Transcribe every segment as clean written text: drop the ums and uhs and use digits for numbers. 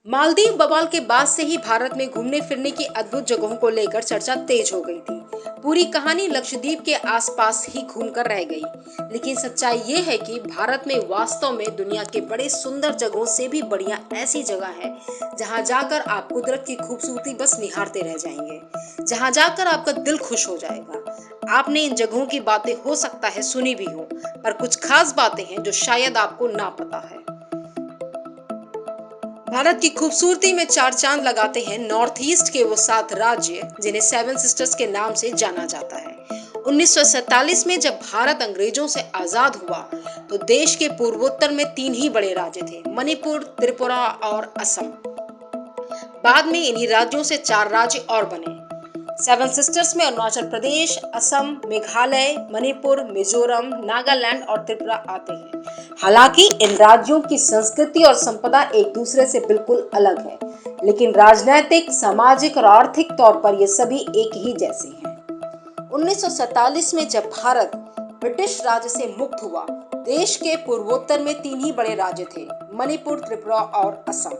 मालदीव बवाल के बाद से ही भारत में घूमने फिरने की अद्भुत जगहों को लेकर चर्चा तेज हो गई थी। पूरी कहानी लक्षद्वीप के आसपास ही घूमकर रह गई। लेकिन सच्चाई ये है कि भारत में वास्तव में दुनिया के बड़े सुंदर जगहों से भी बढ़िया ऐसी जगह है जहां जाकर आप कुदरत की खूबसूरती बस निहारते रह जाएंगे, जहां जाकर आपका दिल खुश हो जाएगा। आपने इन जगहों की बातें हो सकता है सुनी भी हो, पर कुछ खास बातें हैं जो शायद आपको ना पता है। भारत की खूबसूरती में चार चांद लगाते हैं नॉर्थ ईस्ट के वो 7 राज्य जिन्हें सेवन सिस्टर्स के नाम से जाना जाता है। 1947 में जब भारत अंग्रेजों से आजाद हुआ तो देश के पूर्वोत्तर में 3 ही बड़े राज्य थे, मणिपुर, त्रिपुरा और असम। बाद में इन्हीं राज्यों से 4 राज्य और बने। सेवन सिस्टर्स में अरुणाचल प्रदेश, असम, मेघालय, मणिपुर, मिजोरम, नागालैंड और त्रिपुरा आते हैं। हालांकि इन राज्यों की संस्कृति और संपदा एक दूसरे से बिल्कुल अलग है, लेकिन राजनीतिक, सामाजिक और आर्थिक तौर पर ये सभी एक ही जैसे हैं। 1947 में जब भारत ब्रिटिश राज से मुक्त हुआ, देश के पूर्वोत्तर में 3 ही बड़े राज्य थे, मणिपुर, त्रिपुरा और असम।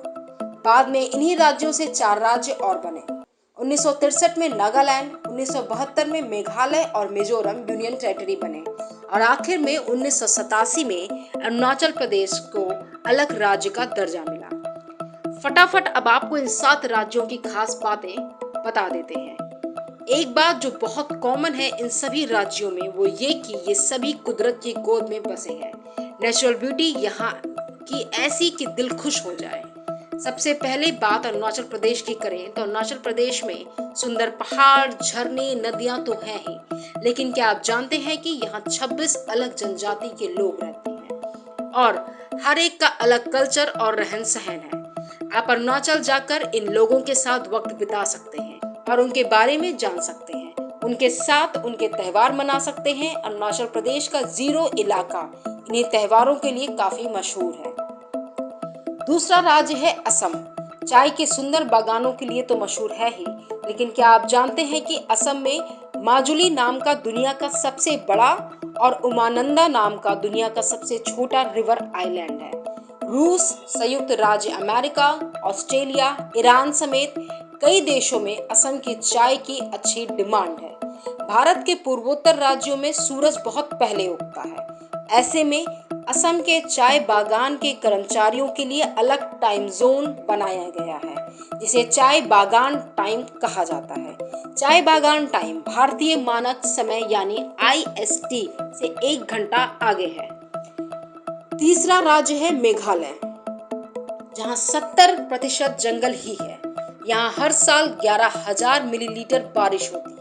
बाद में इन्हीं राज्यों से 4 राज्य और बने। 1963 में नागालैंड, 1972 में मेघालय और मिजोरम यूनियन टेरिटरी बने और आखिर में 1987 में अरुणाचल प्रदेश को अलग राज्य का दर्जा मिला। फटाफट अब आपको इन 7 राज्यों की खास बातें बता देते हैं। एक बात जो बहुत कॉमन है इन सभी राज्यों में वो ये कि ये सभी कुदरत की गोद में बसे हैं। नेचुरल ब्यूटी यहाँ की ऐसी कि दिल खुश हो जाए। सबसे पहले बात अरुणाचल प्रदेश की करें तो अरुणाचल प्रदेश में सुंदर पहाड़, झरने, नदियां तो हैं ही, लेकिन क्या आप जानते हैं कि यहाँ 26 अलग जनजाति के लोग रहते हैं और हर एक का अलग कल्चर और रहन सहन है। आप अरुणाचल जाकर इन लोगों के साथ वक्त बिता सकते हैं और उनके बारे में जान सकते हैं, उनके साथ उनके त्योहार मना सकते हैं। अरुणाचल प्रदेश का 0 इलाका इन्हीं त्योहारों के लिए काफी मशहूर है। दूसरा राज्य है असम। चाय के सुंदर बागानों के लिए तो मशहूर है ही, लेकिन क्या आप जानते हैं कि असम में माजुली नाम का दुनिया का सबसे बड़ा और उमानंदा नाम का दुनिया का सबसे छोटा रिवर आइलैंड है। रूस, संयुक्त राज्य अमेरिका, ऑस्ट्रेलिया, ईरान समेत कई देशों में असम की चाय की अच्छी डिमांड है। भारत के पूर्वोत्तर राज्यों में सूरज बहुत पहले उगता है। ऐसे में असम के चाय बागान के कर्मचारियों के लिए अलग टाइम जोन बनाया गया है, जिसे चाय बागान टाइम कहा जाता है। चाय बागान टाइम भारतीय मानक समय यानी IST से 1 घंटा आगे है। तीसरा राज्य है मेघालय, जहां 70% जंगल ही है। यहाँ हर साल 11,000 मिलीलीटर बारिश होती है।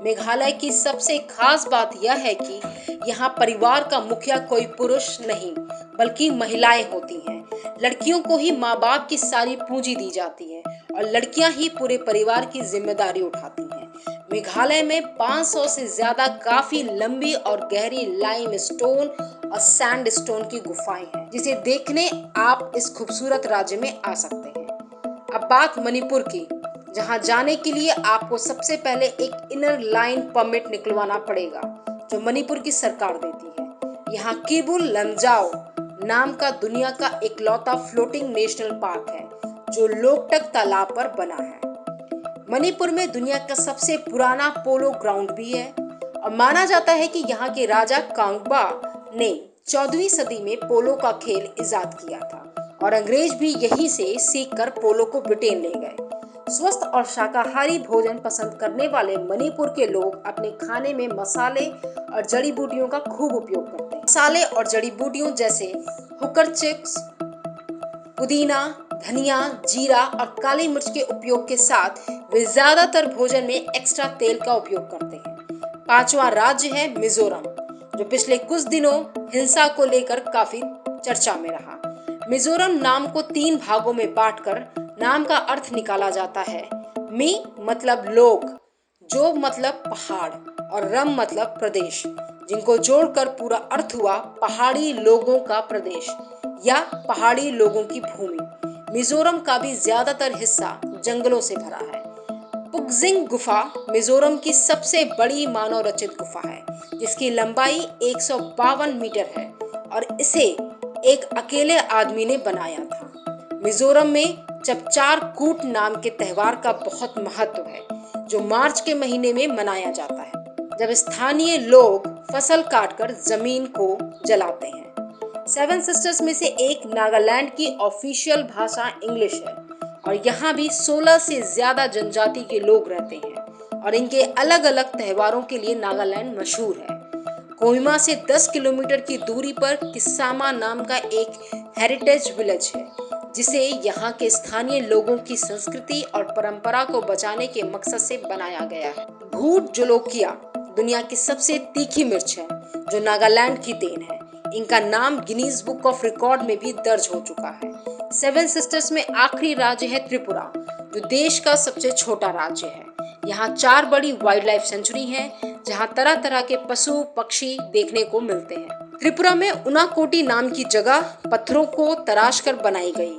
मेघालय की सबसे खास बात यह है कि यहाँ परिवार का मुखिया कोई पुरुष नहीं बल्कि महिलाएं होती हैं। लड़कियों को ही माँ बाप की सारी पूंजी दी जाती है और लड़कियां ही पूरे परिवार की जिम्मेदारी उठाती हैं। मेघालय में 500 से ज्यादा काफी लंबी और गहरी लाइम स्टोन और सैंड स्टोन की गुफाएं हैं, जिसे देखने आप इस खूबसूरत राज्य में आ सकते हैं। अब बात मणिपुर की, जहां जाने के लिए आपको सबसे पहले एक इनर लाइन परमिट निकलवाना पड़ेगा जो मणिपुर की सरकार देती है। यहाँ किबुल लमजाओ नाम का दुनिया का इकलौता फ्लोटिंग नेशनल पार्क है जो लोकटक तालाब पर बना है। मणिपुर में दुनिया का सबसे पुराना पोलो ग्राउंड भी है और माना जाता है कि यहाँ के राजा कांगबा ने 14वीं सदी में पोलो का खेल इजाद किया था और अंग्रेज भी यहीं से सीखकर पोलो को ब्रिटेन ले गए। स्वस्थ और शाकाहारी भोजन पसंद करने वाले मणिपुर के लोग अपने खाने में मसाले और जड़ी बूटियों का खूब उपयोग करते हैं। मसाले और जड़ी बूटियों जैसे हुकर चिप्स, पुदीना, धनिया, जीरा और काली मिर्च के उपयोग के साथ वे ज्यादातर भोजन में एक्स्ट्रा तेल का उपयोग करते हैं। 5वां राज्य है मिजोरम, जो पिछले कुछ दिनों हिंसा को लेकर काफी चर्चा में रहा। मिजोरम नाम को 3 भागों में बांटकर नाम का अर्थ निकाला जाता है। मी मतलब लोग, जो मतलब पहाड़ और रम मतलब प्रदेश, जिनको जोड़कर पूरा अर्थ हुआ पहाड़ी लोगों का प्रदेश या पहाड़ी लोगों की भूमि। मिजोरम का भी ज्यादातर हिस्सा जंगलों से भरा है। पुगजिंग गुफा मिजोरम की सबसे बड़ी मानव रचित गुफा है, जिसकी लंबाई 152 मीटर है और इसे एक अकेले आदमी ने बनाया था। मिजोरम में चपचार कूट नाम के त्योहार का बहुत महत्व है, जो मार्च के महीने में मनाया जाता है, जब स्थानीय लोग फसल काटकर जमीन को जलाते हैं। सेवन सिस्टर्स में से एक नागालैंड की ऑफिशियल भाषा इंग्लिश है और यहाँ भी 16 से ज्यादा जनजाति के लोग रहते हैं और इनके अलग अलग त्योहारों के लिए नागालैंड मशहूर है। कोहिमा से 10 किलोमीटर की दूरी पर किस्सामा नाम का एक हेरिटेज विलेज है, जिसे यहाँ के स्थानीय लोगों की संस्कृति और परंपरा को बचाने के मकसद से बनाया गया है। भूट जोलोकिया दुनिया की सबसे तीखी मिर्च है, जो नागालैंड की देन है। इनका नाम गिनीज बुक ऑफ रिकॉर्ड में भी दर्ज हो चुका है। सेवन सिस्टर्स में आखिरी राज्य है त्रिपुरा, जो देश का सबसे छोटा राज्य है। यहाँ 4 बड़ी वाइल्ड लाइफ सेंचुरी हैं, जहाँ तरह तरह के पशु पक्षी देखने को मिलते हैं। त्रिपुरा में उनाकोटी नाम की जगह पत्थरों को तराश कर बनाई गई,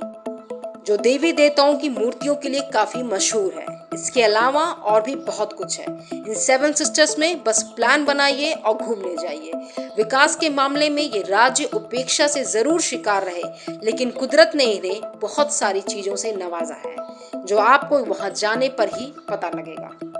जो देवी देवताओं की मूर्तियों के लिए काफी मशहूर है। इसके अलावा और भी बहुत कुछ है। इन सेवन सिस्टर्स में बस प्लान बनाइए और घूमने जाइए। विकास के मामले में ये राज्य उपेक्षा से जरूर शिकार रहे, लेकिन कुदरत ने इन्हें बहुत सारी चीजों से नवाजा है, जो आपको वहां जाने पर ही पता लगेगा।